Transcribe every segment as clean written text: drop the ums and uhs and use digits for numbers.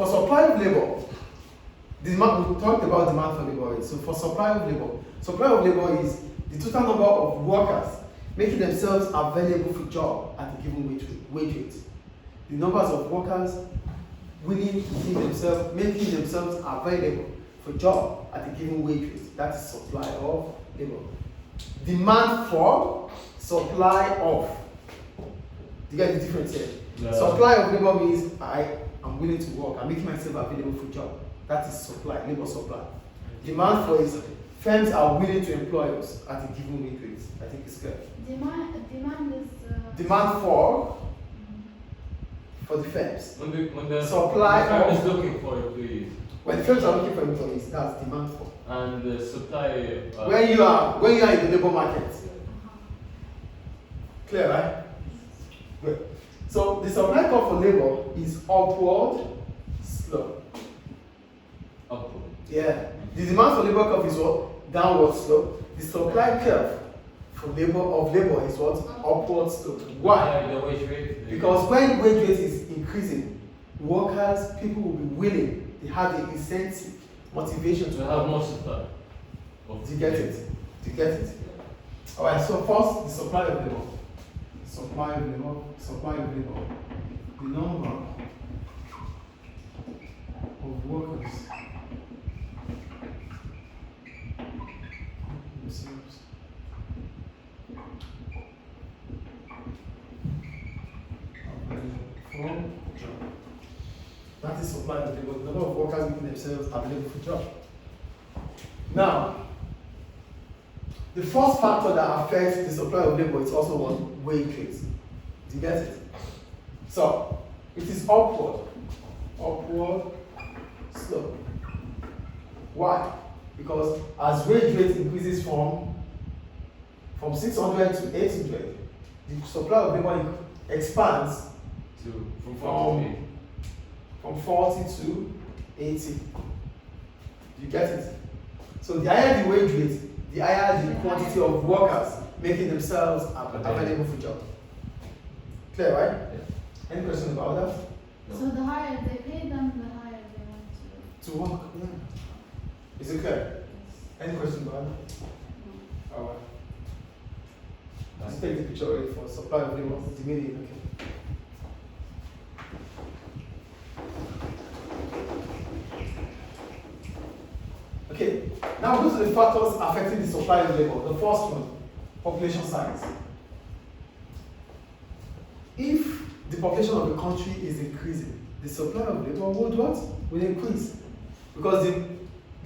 For supply of labor, we talked about demand for labor. So for supply of labor is the total number of workers making themselves available for job at a given wage rate. The numbers of workers willing to making themselves available for job at a given wage rate. That is supply of labor. Demand for, supply of. Do you get the difference here? Yeah. Supply of labor means I am willing to work. I'm making myself available for job. That is supply, labor supply. Demand for is firms are willing to employ us at a given wage rate. I think it's clear. Demand is demand for the firms. When the supply firm is looking for employees. When firms are looking for employees, that's demand for. And the supply. When you are in the labor market. Clear, right? Good. So the supply curve for labor is upward slope. Upward. Yeah. The demand for labor curve is what? Downward slope. The supply curve for labor is what? Upward slope. Why? The wage rate. Because when wage rate is increasing, people will be willing, they have the incentive, motivation to have more supply. Do you get it? Alright, so first the supply of labor. Supply of labor. The number of workers themselves for job. That is supply of labor. The number of workers making themselves available for job. Now, the first factor that affects the supply of labor is also one wage rate. Do you get it? So it is upward slope. Why? Because as wage rate increases from 600 to 800, the supply of labor expands from 40 to 80. Do you get it? So the higher the wage rate, the higher the quantity of workers making themselves available for job. Clear, right? Yeah. Any question about that? No. So the higher they pay them, the higher they want to work. Yeah. Is it clear? Yes. Any question about that? No. Alright. Let's take the picture already for supply of labor. The meaning, okay. Okay, now those are the factors affecting the supply of labor. The first one, population size. If the population of the country is increasing, the supply of labor will increase. Because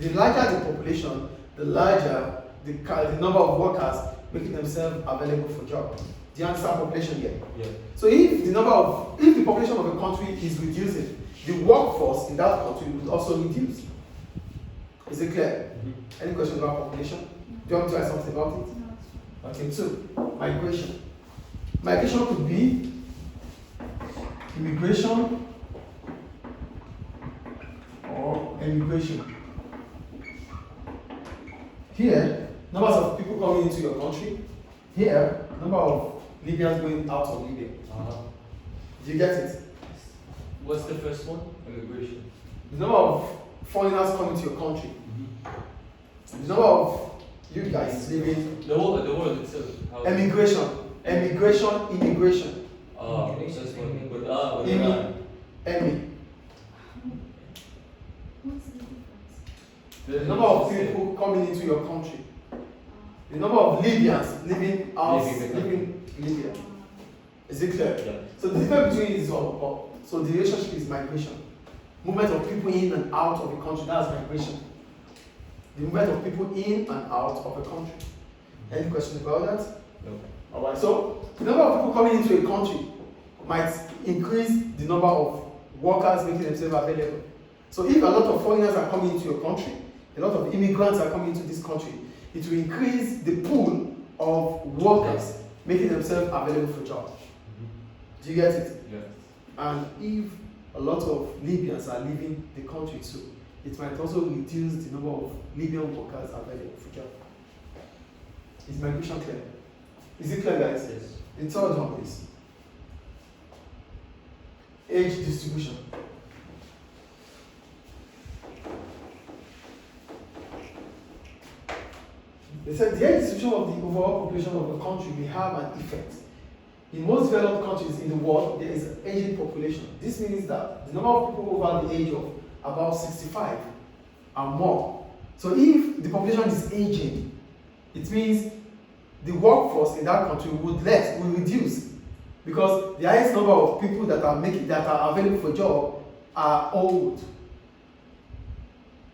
the larger the population, the larger the number of workers making themselves available for job. Do you understand population here? Yeah. So if the population of the country is reducing, the workforce in that country will also reduce. Is it clear? Mm-hmm. Any questions about population? Do you want to ask something about it? No. Okay, so migration. Migration could be immigration or emigration. Here, numbers of people coming into your country. Here, number of Libyans going out of Libya. Do you get it? What's the first one? Immigration. The number of foreigners coming to your country. Mm-hmm. The number of you guys living. The world itself. Immigration. Immigration. That's one. What's the difference? The number of people coming into your country. The number of Libyans living Libya. Is it clear? Yeah. So the difference between is so the relationship is migration. Movement of people in and out of the country, that's migration. The movement of people in and out of a country. Any question about that? No. Alright, so the number of people coming into a country might increase the number of workers making themselves available. So if a lot of foreigners are coming into your country, a lot of immigrants are coming into this country, it will increase the pool of workers making themselves available for jobs. Mm-hmm. Do you get it? Yes. And if a lot of Libyans are leaving the country too, it might also reduce the number of Libyan workers available for jobs. Is my question clear? Is it clear, guys? Yes. The third one is age distribution. They said the distribution of the overall population of the country will have an effect. In most developed countries in the world, there is an aging population. This means that the number of people over the age of about 65 are more. So if the population is aging, it means the workforce in that country will reduce, because the highest number of people that are available for job are old.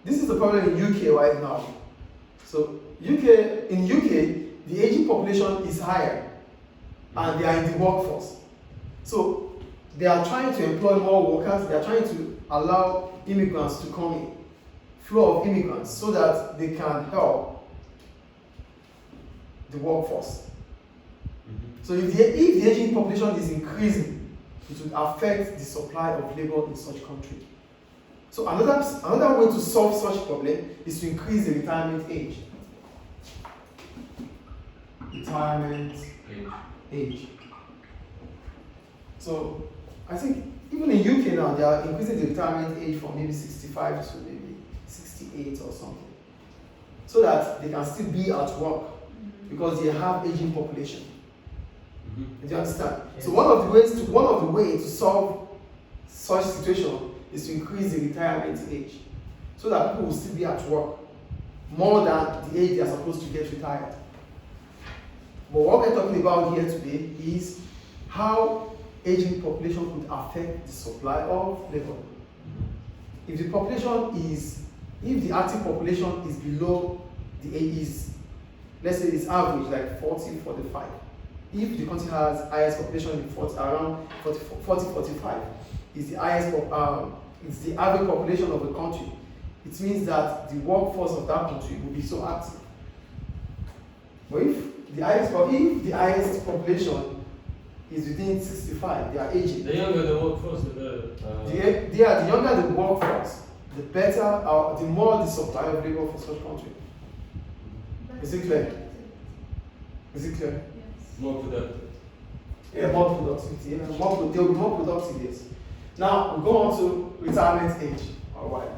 This is the problem in UK right now. So in UK, the aging population is higher, and they are in the workforce. So they are trying to employ more workers. They are trying to allow immigrants to come in, flow of immigrants, so that they can help the workforce. So if the aging population is increasing, it will affect the supply of labor in such country. So another way to solve such problem is to increase the retirement age. Retirement age. So I think even in UK now, they are increasing the retirement age from maybe 65 to maybe 68 or something, so that they can still be at work, because they have aging population. Do you understand? Yes. So one of the ways to solve such situation is to increase the retirement age, so that people will still be at work more than the age they are supposed to get retired. But what we're talking about here today is how aging population could affect the supply of labor. If the active population is below the age, let's say it's average like 40, 45. If the country has highest population in around 40, 45, is the highest, it's the average population of the country. It means that the workforce of that country will be so active. But if the highest population is within 65, they are aging. The younger the workforce, The younger the workforce, the better, the more the supply of labor for such country. Is it clear? Is it clear? Yes. more productive. Yeah, more productivity. Yeah, they'll be more productive, yes. Now, we go on to retirement age. All right.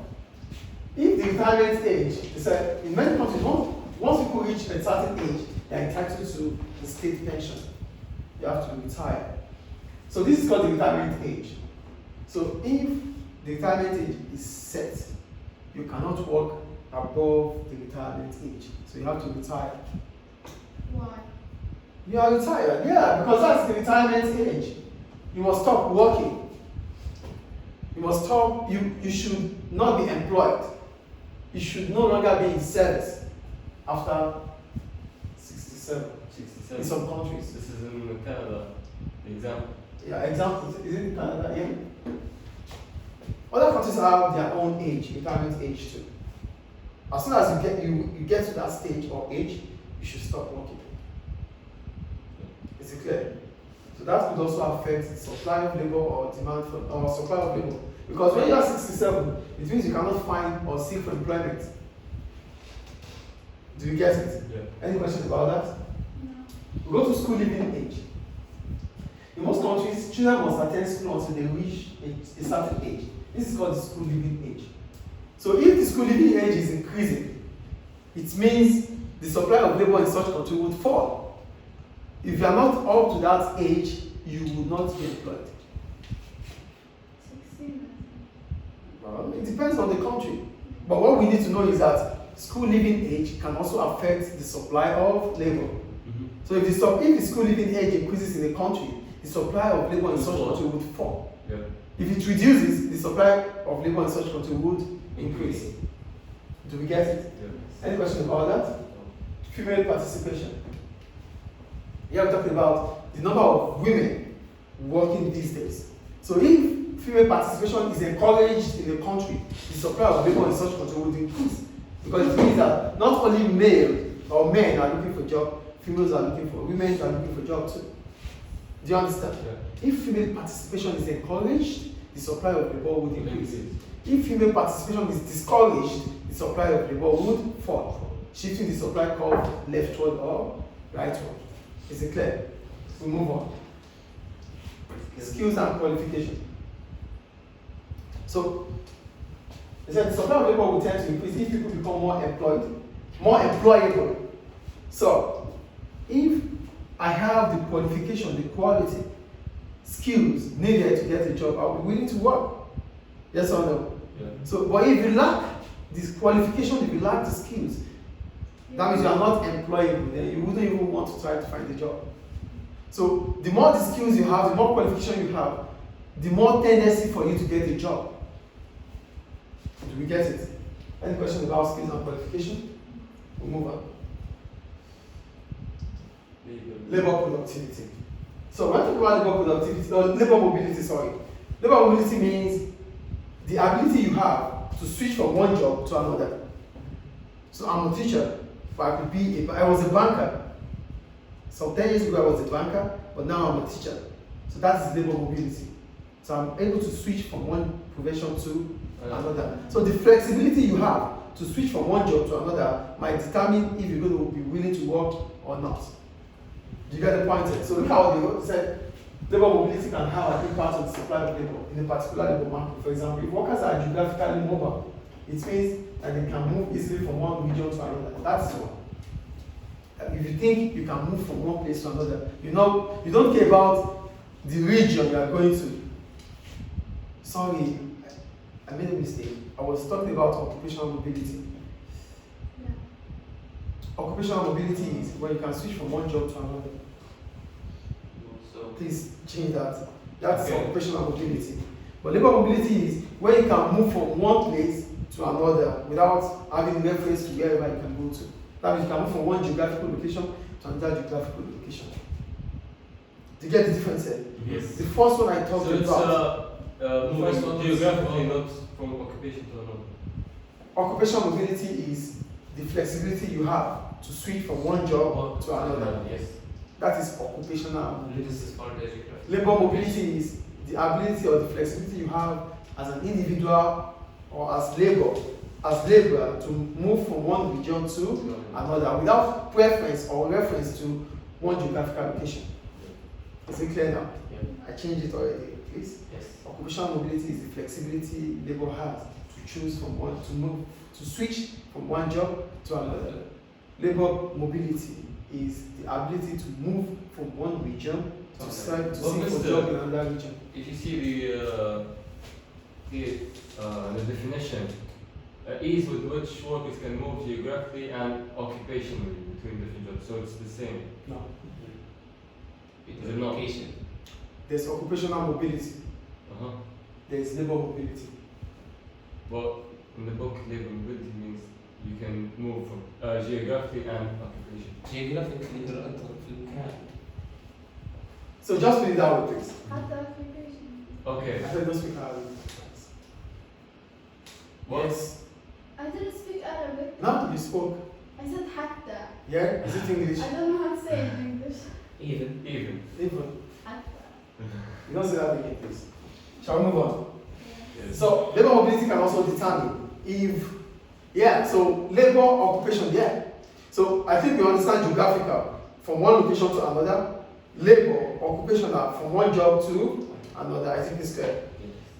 If the retirement age, they said in many countries, once people reach a certain age, they are entitled to the state pension. You have to retire. So this is called the retirement age. So if the retirement age is set, you cannot work above the retirement age. So you have to retire. Why? You are retired, yeah, because that's the retirement age. You must stop working. You must stop, you should not be employed. You should no longer be in service after 67. 67. In some countries. This is in Canada, the example. Yeah, example, is it in Canada? Yeah. Other countries have their own age, retirement age too. As soon as you get to that stage or age, you should stop working. Is it clear? So that could also affect the supply of labor or demand for or supply of labor. Because when you are 67, it means you cannot find or seek for employment. Do you get it? Yeah. Any questions about that? No. We go to school leaving age. In most countries, children must attend school until they reach a certain age. This is called the school leaving age. So if the school leaving age is increasing, it means the supply of labor in such country would fall. If you are not up to that age, you will not be employed. 16. Well, it depends on the country. But what we need to know is that school leaving age can also affect the supply of labor. Mm-hmm. So if the school leaving age increases in a country, the supply of labor in such country would fall. Yeah. If it reduces, the supply of labor in such country would increase. Do we get it? Yeah. Any questions about that? Female participation. Here we're talking about the number of women working these days. So if female participation is encouraged in the country, the supply of labor in such country would increase. Because it means that not only male or men are looking for job, females are looking for, women are looking for job too. Do you understand? Yeah. If female participation is encouraged, the supply of labor would increase. If female participation is discouraged, the supply of labor would fall, shifting the supply curve leftward or rightward. Is it clear? We move on. Skills and qualification. So, they said the supply of labor will tend to increase if people become more employed, more employable. So, if I have the qualification, the quality, skills needed to get a job, I'll be willing to work. Yes or no? Yeah. So, but if you lack this qualification, if you lack the skills, that means you are not employable, then you wouldn't even want to try to find a job. So, the more the skills you have, the more qualification you have, the more tendency for you to get a job. Do we get it? Any question about skills and qualification? We'll move on. Labor productivity. So when we talk about labor productivity, or labor mobility, sorry. Labor mobility means the ability you have to switch from one job to another. So I'm a teacher, but I was a banker. So 10 years ago I was a banker, but now I'm a teacher. So that is labor mobility. So I'm able to switch from one profession to another. So the flexibility you have to switch from one job to another might determine if you're going to be willing to work or not. Do you get the point? So look how they said labor mobility can have an impact on the supply of labor in a particular labor market. For example, if workers are geographically mobile, it means that they can move easily from one region to another. That's one. If you think you can move from one place to another, you don't care about the region you are going to. Sorry, I made a mistake. I was talking about occupational mobility. Yeah. Occupational mobility is when you can switch from one job to another. So, Please change that. That's Okay. occupational mobility. But labor mobility is where you can move from one place to another without having reference to wherever you can go to. That means you can move from one geographical location to another geographical location. Do you get the difference here? yes. The first one I So talked it's about, moving one is- geographically, not from occupation to another. occupational mobility is the flexibility you have to switch from one job to another. Yes. That is occupational. This is called geography. Labor mobility is the ability or the flexibility you have as an individual or as laborer to move from one region to another without preference or reference to one geographical location. Is it clear now? Yeah. I changed it already, please. Yes. Occupational mobility is the flexibility labor has to choose from one, to switch from one job to another. Labor mobility is the ability to move from one region to seek for a job in another region. If you see the definition, ease with which workers can move geographically and occupationally between different jobs, so it's the same. No. Is it not? Education. There's occupational mobility, Uh-huh. there's labor mobility. But in the book, labor mobility means you can move from geographically and occupation. Geographically ترى أنت في المكان. So just read it out, please. حتى occupation. Okay. I said don't speak Arabic. What? Yes. I didn't speak Arabic. No, you spoke. I said حتى. Yeah? Is it English? I don't know how to say it in English. Even. Even. Even. حتى. You don't say that again, please. Shall we move on? Yes. So labor mobility can also determine if, so labor occupation, So I think we understand geographical from one location to another, labor occupational from one job to another. I think it's clear.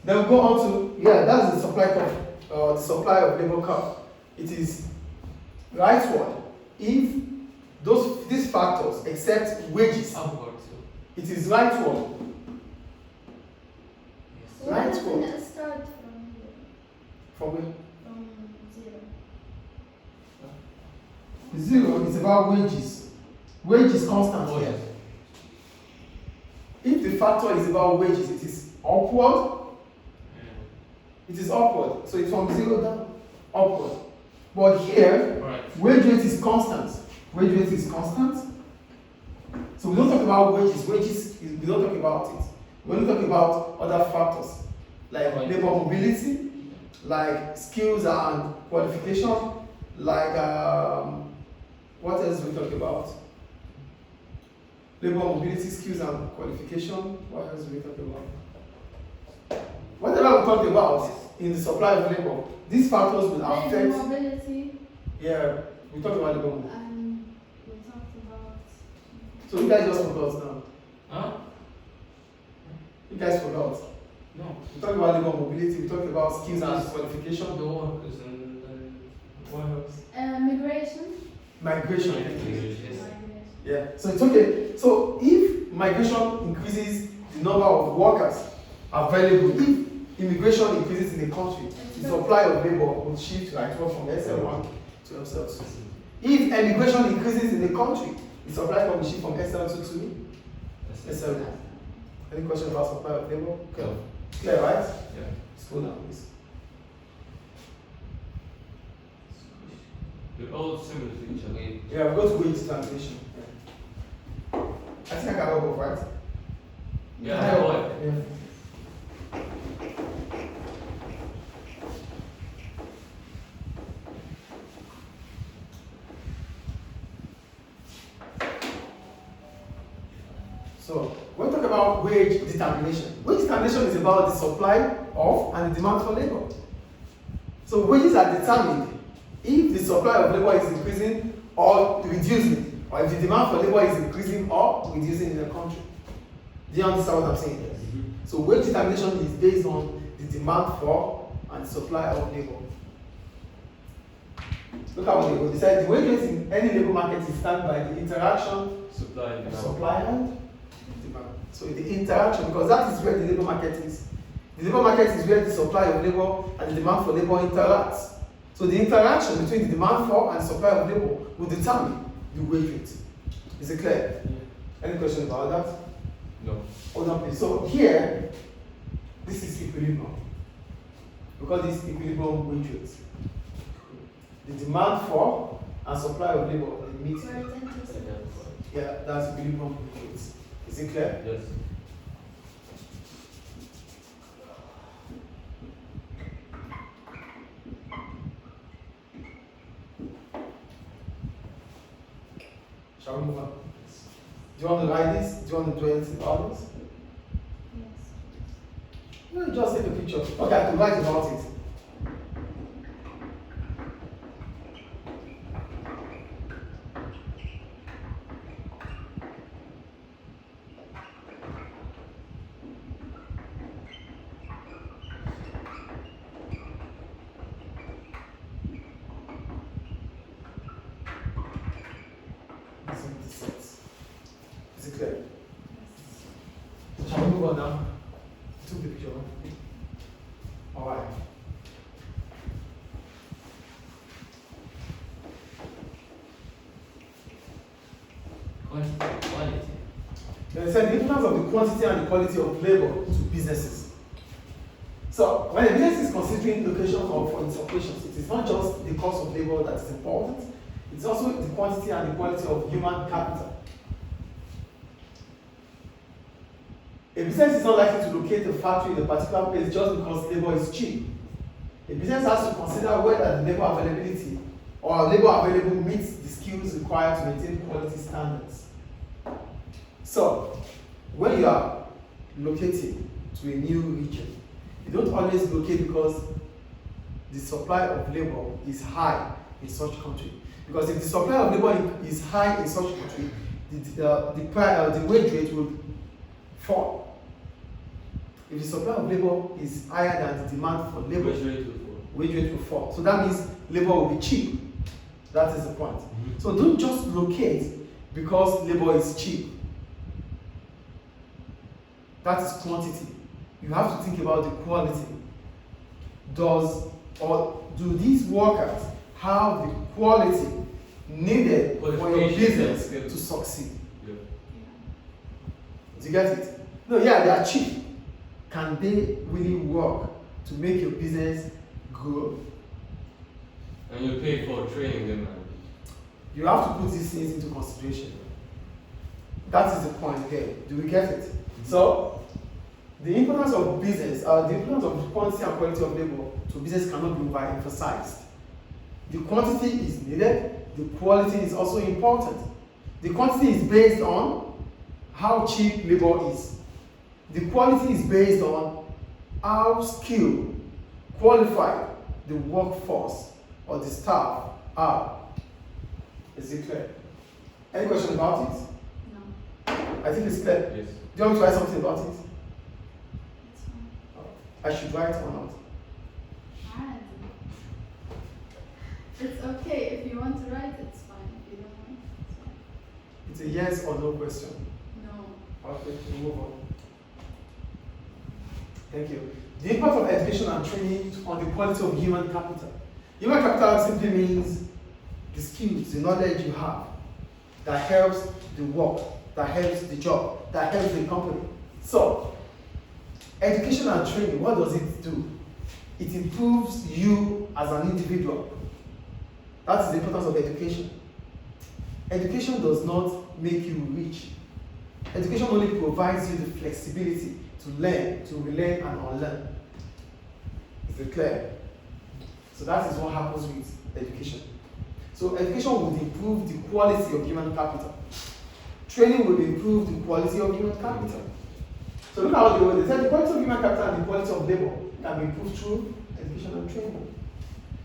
Then we go on to, that's the supply curve, the supply of labor curve. It is rightward if these factors except wages, Upward. So. it is rightward. Yes. So Right, why doesn't cool. it start from here? From where? From zero. Zero is about wages. Wage is constant Oh, here. yes. If the factor is about wages, it is upward. It is upward. So it's from zero down, upward. But here, Right. wage rate is constant. Wage rate is constant. So we don't talk about wages. We don't talk about it. We only talk about other factors like Right. labor mobility, like skills and qualification, like what else do we talk about? Labor mobility, skills and qualification. What else do we talk about? Whatever we talk about in the supply of labor, these factors will Labor affect. mobility, We talk about labor mobility. and we talked about. So you guys just forgot now. Huh? You guys forgot. No. We talked about labor mobility. We talked about skills and Yes. qualification. The workers and what else? Migration. Migration. Yes. Yeah. So it's okay. So if migration increases the number of workers available, if immigration increases in the country, the supply of labor will shift like from SL1 to SL2. If emigration increases in the country, the supply will shift from SL2 to SL1. Any question about supply of labor? Okay. Clear, right? Yeah. School now, please. They're all similar to each other. Okay. Yeah, we go to wage determination. I think I got both, right? Yeah, I like. Yeah. So, when we talk about wage determination, wage determination is about the supply of and the demand for labor. So, wages are determined if the supply of labor is increasing or reducing, or if the demand for labor is increasing or reducing in the country. Do you understand what I'm saying? So, wage determination is based on the demand for and supply of labor. Look at what they go. They said the wage rate in any labor market is stand by the interaction Supply and of demand. supply and demand. So the interaction, because that is where the labor market is. The labor market is where the supply of labor and the demand for labor interacts. So the interaction between the demand for and supply of labor will determine the wage rate. Is it clear? Any question about that? No. Hold on, please. So here, this is equilibrium. Because this equilibrium wage rate. The demand for and supply of labor they meet. Where it enters. Yeah, that's equilibrium wage rate. Is it clear? Yes. Shall we move on? Do you want to write this? Do you want to do anything about this? Yes. No, just take a picture. Okay, I can write about it. Is it clear? Shall we move on now? Took the picture. All right. Quality. They said the influence of the quantity and the quality of labor to businesses. So when a business is considering location for its operations, it is not just the cost of labor that is important, it's also the quantity and the quality of human capital. A business is not likely to locate a factory in a particular place just because labor is cheap. A business has to consider whether the labor availability or labor available meets the skills required to maintain quality standards. So, when you are locating to a new region, you don't always locate because the supply of labor is high in such country. Because if the supply of labor is high in such country, the wage rate will fall. If the supply of labor is higher than the demand for labor, wage rate will fall. So that means labor will be cheap. That is the point. So don't just locate because labor is cheap. That is quantity. You have to think about the quality. Do these workers have the quality needed for your business to succeed? Yeah. Do you get it? No, yeah, they are cheap. Can they really work to make your business grow? And you pay for training them. You have to put these things into consideration. That is the point here. Do we get it? So, the importance of business, the importance of quantity and quality of labor to business cannot be overemphasized. The quantity is needed, the quality is also important. The quantity is based on how cheap labor is. The quality is based on how skilled, qualified the workforce or the staff are. Is it clear? Any question about it? No. I think it's clear. Yes. Do you want me to write something about it? It's fine. I should write or not? It's okay. If you want to write, it's fine. If you It's a yes or no question. No. Okay, we move on. Thank you. The impact of education and training on the quality of human capital. Human capital simply means the skills, the knowledge you have that helps the work, that helps the job, that helps the company. So, education and training, what does it do? It improves you as an individual. That is the importance of education. Education does not make you rich. Education only provides you the flexibility to learn, to relearn and unlearn. Is it clear? So that is what happens with education. So education would improve the quality of human capital. Training will improve the quality of human capital. So look at how they said the quality of human capital and the quality of labor can be improved through education and training.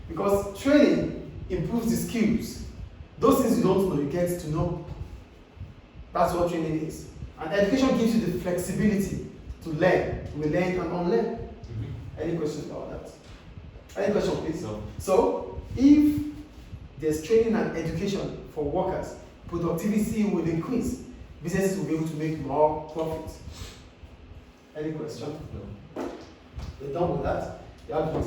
Because training improves the skills. Those things you don't know, you get to know. That's what training is. And education gives you the flexibility to learn, to relearn and unlearn. Any questions about that? Any question, please? No. So, if there's training and education for workers, productivity will increase. Businesses will be able to make more profit. Any question? No. We're done with that. You have to